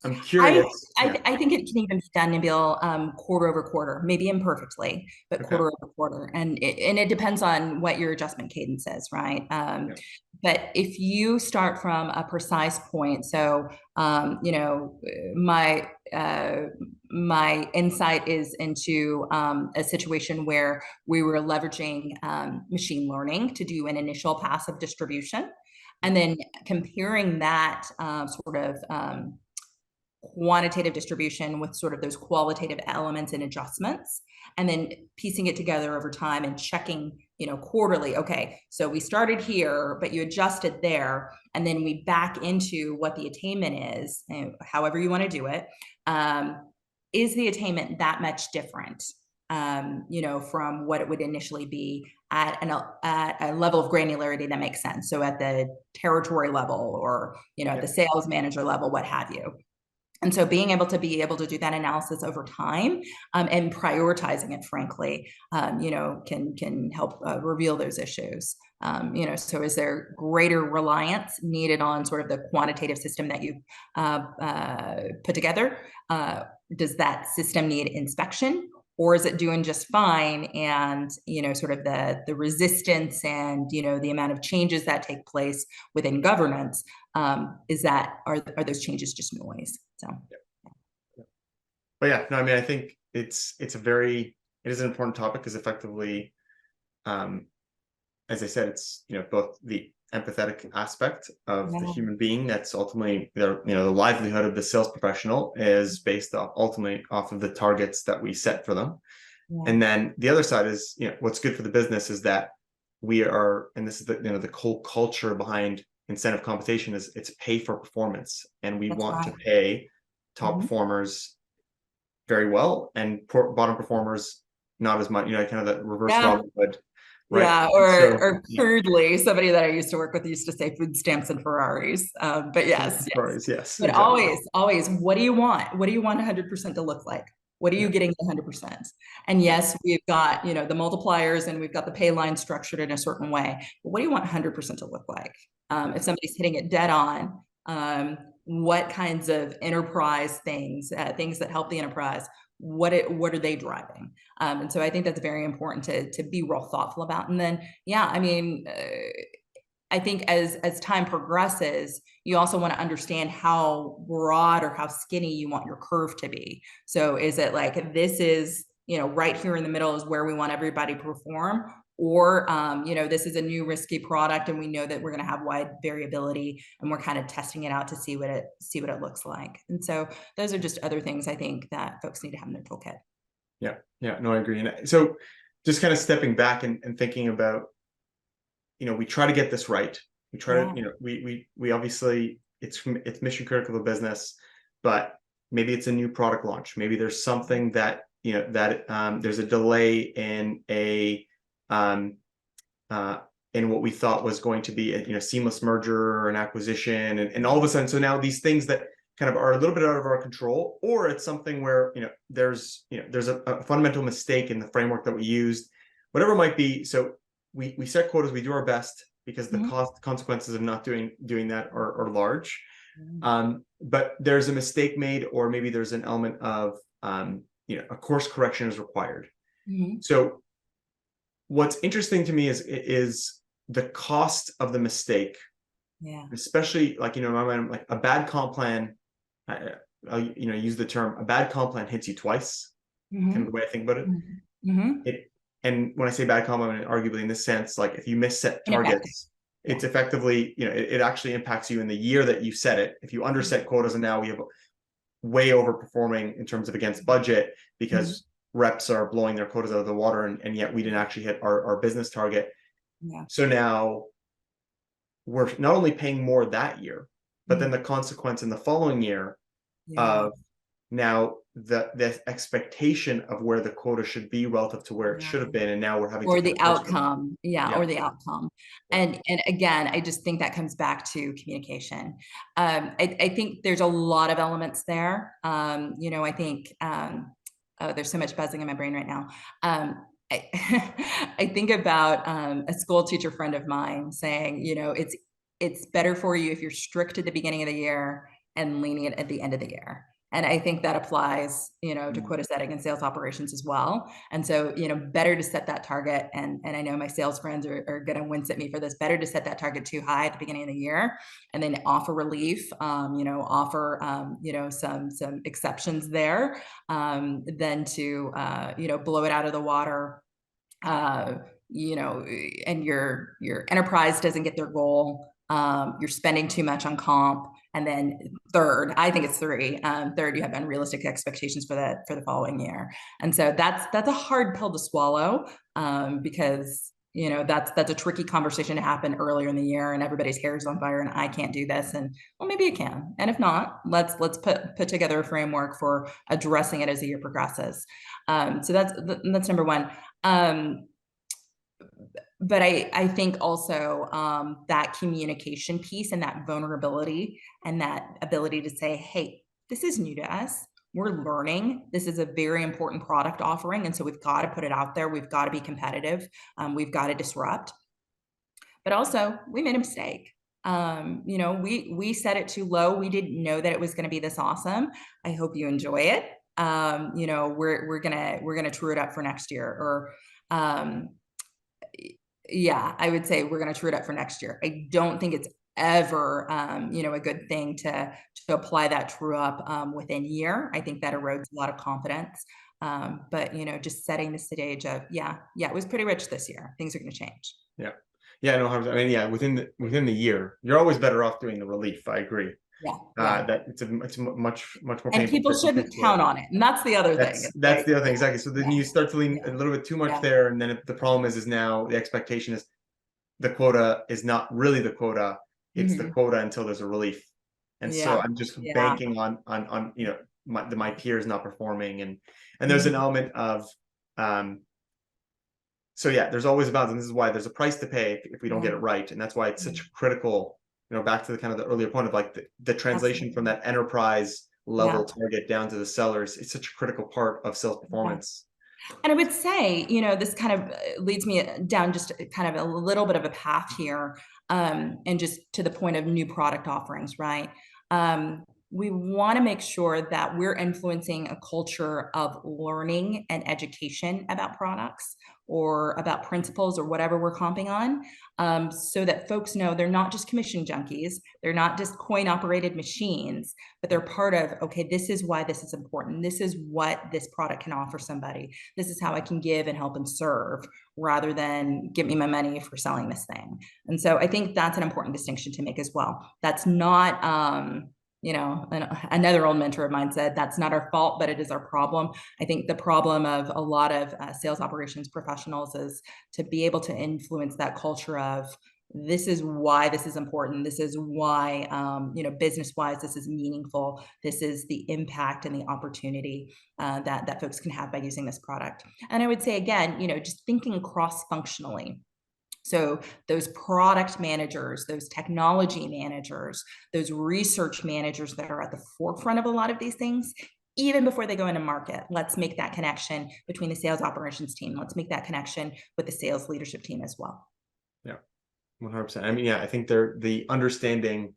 I'm I, curious. I Yeah. I think it can even be done, Nabil, quarter over quarter, maybe imperfectly, but Okay. quarter over quarter, and it depends on what your adjustment cadence is, right? Yeah. But if you start from a precise point, so my my insight is into a situation where we were leveraging machine learning to do an initial pass of distribution, and then comparing that sort of quantitative distribution with sort of those qualitative elements and adjustments, and then piecing it together over time and checking quarterly. Okay, so we started here but you adjusted there, and then we back into what the attainment is, however you want to do it. Is the attainment that much different from what it would initially be at a level of granularity that makes sense, so at the territory level, or at Yeah. the sales manager level, what have you. And so being able to do that analysis over time, and prioritizing it, frankly, can help reveal those issues. So is there greater reliance needed on sort of the quantitative system that you've put together? Does that system need inspection? Or is it doing just fine? And sort of the resistance and the amount of changes that take place within governance, are those changes just noise? So But yeah, no, I mean, I think it is an important topic, because effectively, um, as I said, it's, both the empathetic aspect of the yeah, human being, that's ultimately the livelihood of the sales professional is based off ultimately off of the targets that we set for them. yeah, And then the other side is, what's good for the business is that we are, and this is the whole culture behind incentive compensation, is it's pay for performance, and we that's want to right. pay top Mhm. performers very well, and bottom performers not as much. Kind of the reverse Yeah, Robin Hood, right? yeah. And Or so or yeah, crudely, somebody that I used to work with used to say food stamps and Ferraris. But yes, yes. yes, But exactly. always, always, what do you want? What do you want 100% to look like? What are you Yeah. getting 100%? And Yeah. yes, we've got, the multipliers and we've got the pay line structured in a certain way. But what do you want 100% to look like? Yeah. If somebody's hitting it dead on, what kinds of enterprise things, things that help the enterprise, what are they driving? And so I think that's very important to be real thoughtful about. And then, yeah, I mean, I think as time progresses, you also want to understand how broad or how skinny you want your curve to be. So is it like this is, right here in the middle is where we want everybody to perform, or this is a new risky product and we know that we're going to have wide variability and we're kind of testing it out to see what it looks like. And so those are just other things I think that folks need to have in their toolkit. Yeah. Yeah. No, I agree. And so just kind of stepping back and thinking about, we try to get this right. We try Yeah. to, we obviously it's mission critical to business, but maybe it's a new product launch. Maybe there's something that, there's a delay in in what we thought was going to be a, seamless merger or an acquisition. And all of a sudden, so now these things that kind of are a little bit out of our control, or it's something where, there's a fundamental mistake in the framework that we used, whatever it might be. So we set quotas, we do our best because the consequences of not doing that are large. But there's a mistake made, or maybe there's an element of, a course correction is required. So what's interesting to me is the cost of the mistake, especially like, in my mind, like a bad comp plan. I'll use the term, a bad comp plan hits you twice, kind of the way I think about it. And when I say bad comp, I mean arguably in this sense, like if you miss set targets, it's effectively, it actually impacts you in the year that you set it. If you underset quotas, and now we have way overperforming in terms of against budget because reps are blowing their quotas out of the water, and yet we didn't actually hit our business target. So now we're not only paying more that year, but then the consequence in the following year of now the expectation of where the quota should be relative to where it should have been, and now we're having or to the outcome. Or the outcome. And again, I just think that comes back to communication. I think there's a lot of elements there. I think oh, there's so much buzzing in my brain right now. I think about a school teacher friend of mine saying, it's better for you if you're strict at the beginning of the year and lenient at the end of the year. And I think that applies, to quota setting and sales operations as well. And so, better to set that target. And I know my sales friends are going to wince at me for this. Better to set that target too high at the beginning of the year, and then offer relief, offer, some exceptions there, than to, blow it out of the water, and your enterprise doesn't get their goal. You're spending too much on comp. And then third, I think it's three. Third, you have unrealistic expectations for the following year. And so that's a hard pill to swallow, because that's a tricky conversation to happen earlier in the year, and everybody's hair is on fire, and I can't do this. And well, maybe you can. And if not, let's put together a framework for addressing it as the year progresses. So that's number one. But I think also that communication piece and that vulnerability and that ability to say, hey, this is new to us. We're learning. This is a very important product offering. And so we've got to put it out there. We've got to be competitive. We've got to disrupt. But also, we made a mistake. We set it too low. We didn't know that it was going to be this awesome. I hope you enjoy it. We're gonna true it up for next year. Or yeah, I would say we're going to true it up for next year. I don't think it's ever, a good thing to apply that true up within year. I think that erodes a lot of confidence. But just setting the stage of, it was pretty rich this year. Things are going to change. Yeah. Yeah, no, I mean, yeah, within the year, you're always better off doing the relief. I agree. That it's a much more and painful people shouldn't count on it, and that's the other thing. That's the other thing, exactly. So then you start to lean a little bit too much there, and then the problem is now the expectation is the quota is not really the quota; it's the quota until there's a relief. And so I'm just banking on my peers not performing, and there's an element of so there's always a balance, and this is why there's a price to pay if we don't get it right, and that's why it's such a critical. Back to the kind of the earlier point of like the translation from that enterprise Yeah. level target down to the sellers, it's such a critical part of sales Yeah. performance. And I would say, this kind of leads me down just kind of a little bit of a path here, and just to the point of new product offerings, right? We want to make sure that we're influencing a culture of learning and education about products or about principles or whatever we're comping on, so that folks know they're not just commission junkies, they're not just coin operated machines, but they're part of, okay, this is why this is important. This is what this product can offer somebody. This is how I can give and help and serve, rather than give me my money for selling this thing. And so I think that's an important distinction to make as well. That's not, another old mentor of mine said, that's not our fault, but it is our problem. I think the problem of a lot of sales operations professionals is to be able to influence that culture of, this is why this is important. This is why, business wise, this is meaningful. This is the impact and the opportunity that folks can have by using this product. And I would say, again, just thinking cross functionally. So those product managers, those technology managers, those research managers that are at the forefront of a lot of these things, even before they go into market, let's make that connection between the sales operations team. Let's make that connection with the sales leadership team as well. Yeah, 100%. I mean, yeah, I think the understanding,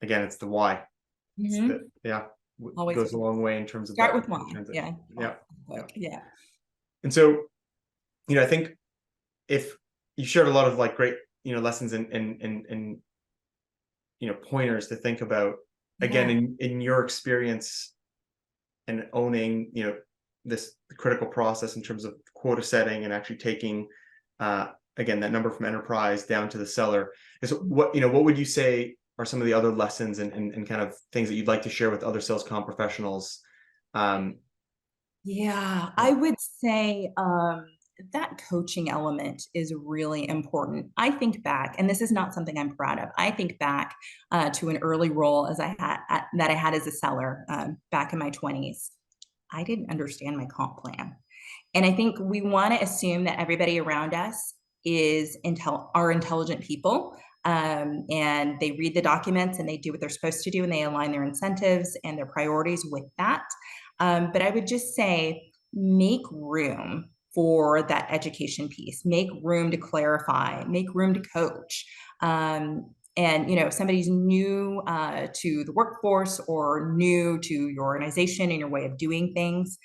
again, it's the why. Mm-hmm. Always Goes a long way in terms of start that with why. transition. Yeah. Yeah. Yeah. And so, I think if you shared a lot of like great, lessons and pointers to think about, again, in your experience and owning, this critical process in terms of quota setting and actually taking, again, that number from enterprise down to the seller, is what would you say are some of the other lessons and kind of things that you'd like to share with other sales comp professionals? Yeah, I would say that coaching element is really important. I think back, and this is not something I'm proud of. I think back to an early role as that I had as a seller back in my 20s. I didn't understand my comp plan, and I think we want to assume that everybody around us are intelligent people. And they read the documents and they do what they're supposed to do, and they align their incentives and their priorities with that. But I would just say, make room for that education piece, make room to clarify, make room to coach. And if somebody's new to the workforce or new to your organization and your way of doing things,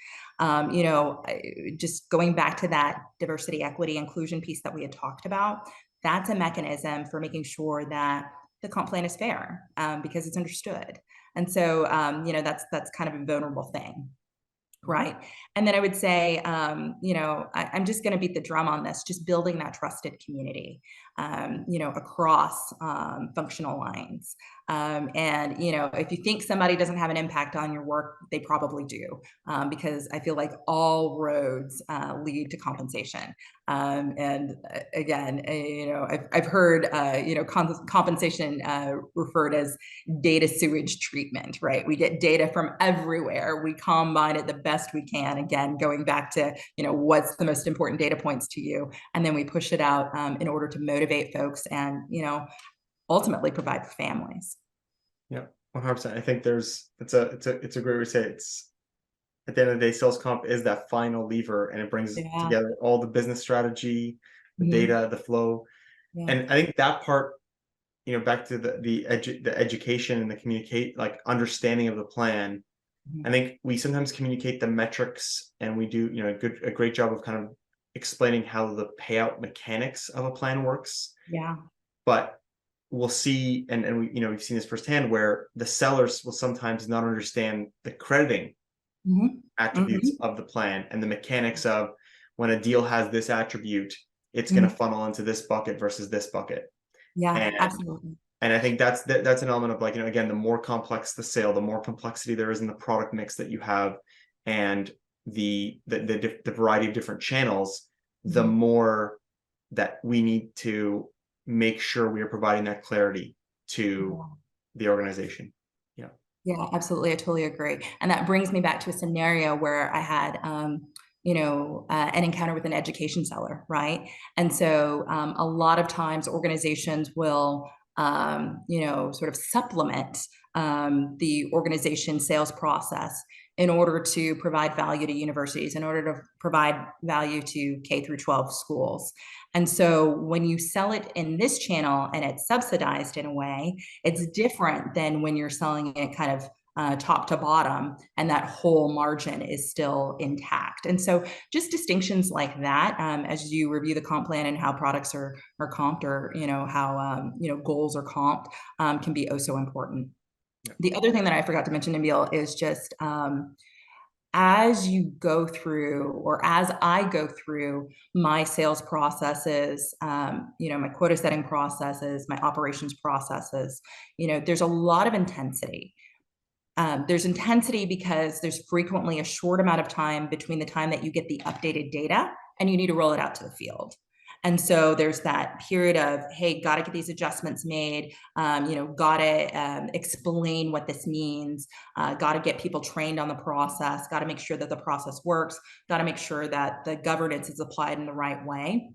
just going back to that diversity, equity, inclusion piece that we had talked about, that's a mechanism for making sure that the comp plan is fair, because it's understood. And so, that's kind of a vulnerable thing. Right. And then I would say, I'm just going to beat the drum on this, just building that trusted community, across functional lines. And, if you think somebody doesn't have an impact on your work, they probably do, because I feel like all roads lead to compensation. And again, I've heard, compensation referred as data sewage treatment, right? We get data from everywhere. We combine it the best we can. Again, going back to, what's the most important data points to you? And then we push it out in order to motivate folks and, ultimately provide for families. Yeah, 100%. I think it's a great way to say it. It's, at the end of the day, sales comp is that final lever, and it brings together all the business strategy, the data, the flow. Yeah. And I think that part, back to the education and the communicate, like understanding of the plan. I think we sometimes communicate the metrics, and we do, a great job of kind of explaining how the payout mechanics of a plan works. Yeah. But we'll see, and we've seen this firsthand, where the sellers will sometimes not understand the crediting attributes of the plan and the mechanics of, when a deal has this attribute, it's going to funnel into this bucket versus this bucket. Yeah, absolutely. And I think that's an element of, like, again, the more complex the sale, the more complexity there is in the product mix that you have, and the variety of different channels, the more that we need to make sure we are providing that clarity to the organization. Yeah, absolutely. I totally agree. And that brings me back to a scenario where I had, an encounter with an education seller, right? And so a lot of times organizations will sort of supplement the organization sales process in order to provide value to universities, in order to provide value to K through 12 schools. And so when you sell it in this channel and it's subsidized in a way, it's different than when you're selling it kind of top to bottom, and that whole margin is still intact. And so just distinctions like that, as you review the comp plan and how products are comped, or how goals are comped, can be oh so important. The other thing that I forgot to mention, Nabeil, is just as you go through, or as I go through my sales processes, my quota setting processes, my operations processes, there's a lot of intensity. There's intensity because there's frequently a short amount of time between the time that you get the updated data and you need to roll it out to the field. And so there's that period of, hey, got to get these adjustments made, got to explain what this means, got to get people trained on the process, got to make sure that the process works, got to make sure that the governance is applied in the right way.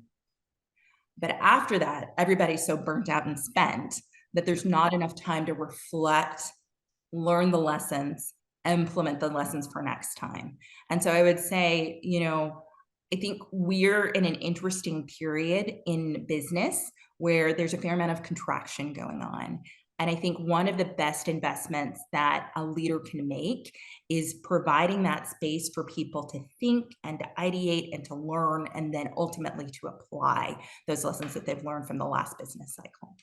But after that, everybody's so burnt out and spent that there's not enough time to reflect, learn the lessons, implement the lessons for next time. And so I would say, I think we're in an interesting period in business where there's a fair amount of contraction going on. And I think one of the best investments that a leader can make is providing that space for people to think and to ideate and to learn, and then ultimately to apply those lessons that they've learned from the last business cycle.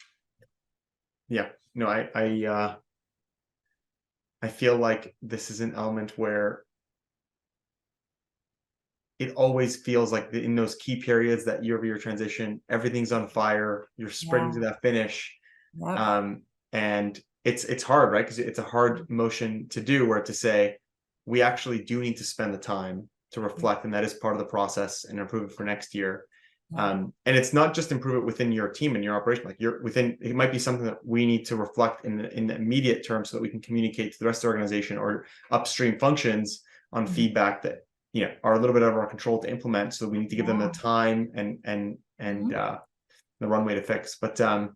Yeah, no, I feel like this is an element where it always feels like in those key periods, that year-over-year transition, everything's on fire, you're sprinting to that finish. Yep. And it's hard, right? Because it's a hard motion to do, where to say, we actually do need to spend the time to reflect, and that is part of the process, and improve it for next year. And it's not just improve it within your team and your operation, like it might be something that we need to reflect in the immediate term, so that we can communicate to the rest of the organization or upstream functions on feedback that are a little bit out of our control to implement. So we need to give them the time and the runway to fix. But I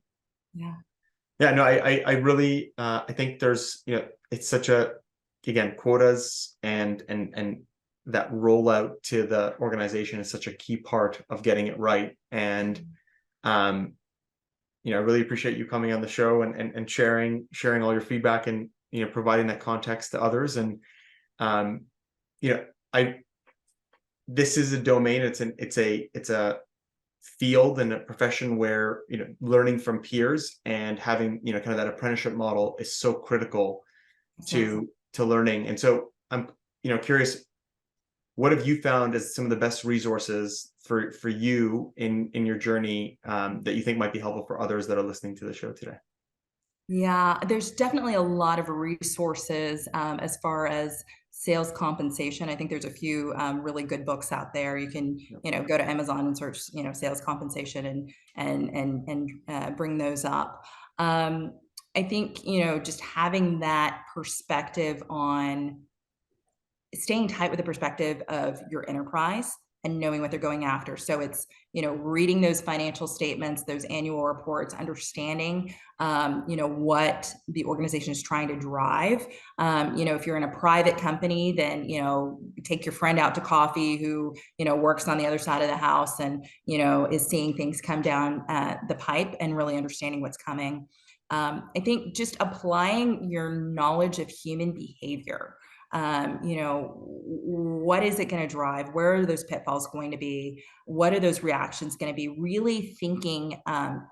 really I think there's it's such a, again, quotas and that rollout to the organization is such a key part of getting it right. And I really appreciate you coming on the show and sharing all your feedback, and providing that context to others. And this is a domain, it's a field and a profession where learning from peers and having kind of that apprenticeship model is so critical to learning. And so I'm curious, what have you found as some of the best resources for you in your journey, that you think might be helpful for others that are listening to the show today? Yeah, there's definitely a lot of resources as far as sales compensation. I think there's a few really good books out there. You can, go to Amazon and search, sales compensation and bring those up. I think, just having that perspective on staying tight with the perspective of your enterprise and knowing what they're going after. So it's, reading those financial statements, those annual reports, understanding, what the organization is trying to drive. If you're in a private company, then, take your friend out to coffee who, works on the other side of the house and, is seeing things come down the pipe and really understanding what's coming. I think just applying your knowledge of human behavior. What is it going to drive? Where are those pitfalls going to be? What are those reactions going to be? Really thinking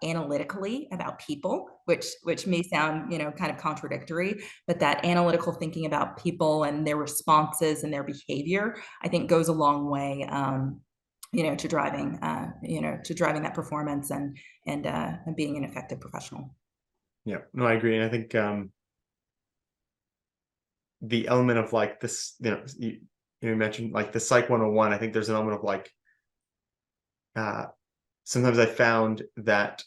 analytically about people, which may sound kind of contradictory, but that analytical thinking about people and their responses and their behavior, I think, goes a long way. To driving that performance and being an effective professional. Yeah, no, I agree. And I think the element of like this, you mentioned like the Psych 101. I think there's an element of like, sometimes I found that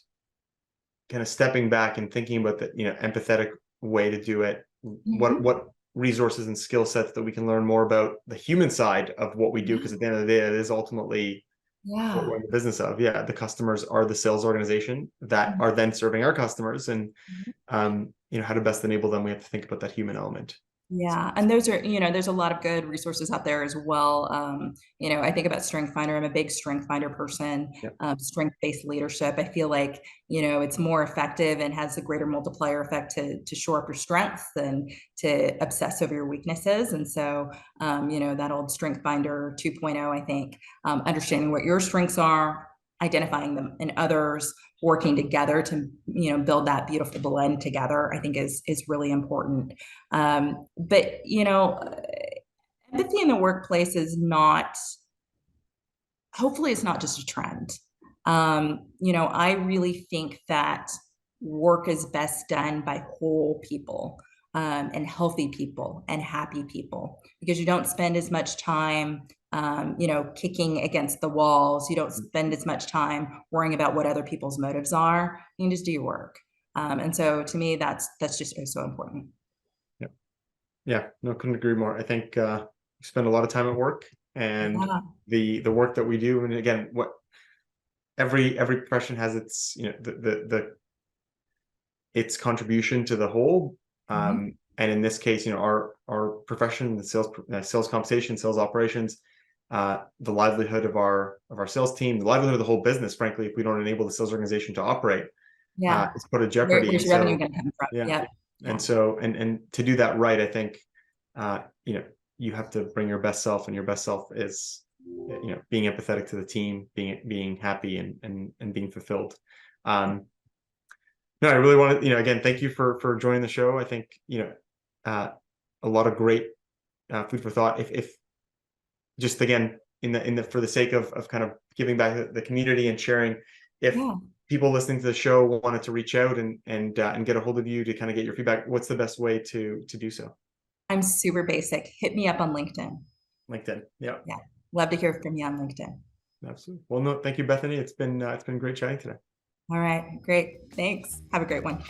kind of stepping back and thinking about the, empathetic way to do it, what resources and skill sets that we can learn more about the human side of what we do. Because at the end of the day, it is ultimately Yeah. what we're in the business of. Yeah, the customers are the sales organization that are then serving our customers, and how to best enable them. We have to think about that human element. Yeah, and those are, there's a lot of good resources out there as well. I think about Strength Finder. I'm a big Strength Finder person. Yeah. Strength-based leadership. I feel like, it's more effective and has a greater multiplier effect to shore up your strengths than to obsess over your weaknesses. And so, that old Strength Finder 2.0, I think, understanding what your strengths are, identifying them in others, working together to build that beautiful blend together, I think is really important. But empathy in the workplace is not, hopefully it's not just a trend. I really think that work is best done by whole people, and healthy people and happy people, because you don't spend as much time kicking against the walls. You don't spend as much time worrying about what other people's motives are. You can just do your work. And so to me, that's just so important. Yeah, no, couldn't agree more. I think we spend a lot of time at work, and the work that we do, and again, what every profession has its its contribution to the whole. And in this case, our profession, the sales compensation, sales operations, the livelihood of our sales team, the livelihood of the whole business, frankly, if we don't enable the sales organization to operate, it's put at jeopardy. Where's your revenue going to come from? Yeah. And so, and to do that right, I think, you have to bring your best self, and your best self is, being empathetic to the team, being happy and being fulfilled. No, I really want to, again, thank you for joining the show. I think, a lot of great food for thought. If just again, for the sake of kind of giving back to the community and sharing, if people listening to the show wanted to reach out and get a hold of you to kind of get your feedback, what's the best way to do so? I'm super basic. Hit me up on LinkedIn. Yeah. Love to hear from you on LinkedIn. Absolutely. Well, no, thank you, Bethany. It's been great chatting today. All right, great. Thanks. Have a great one.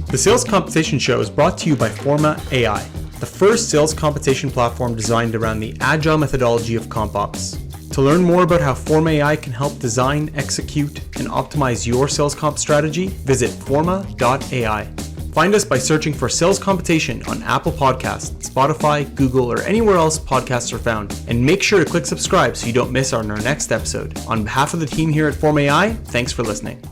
The Sales Compensation Show is brought to you by Forma.ai, the first sales compensation platform designed around the agile methodology of comp ops. To learn more about how Forma.ai can help design, execute, and optimize your sales comp strategy, visit Forma.ai. Find us by searching for Sales Compensation on Apple Podcasts, Spotify, Google, or anywhere else podcasts are found. And make sure to click subscribe so you don't miss our next episode. On behalf of the team here at Forma.ai, thanks for listening.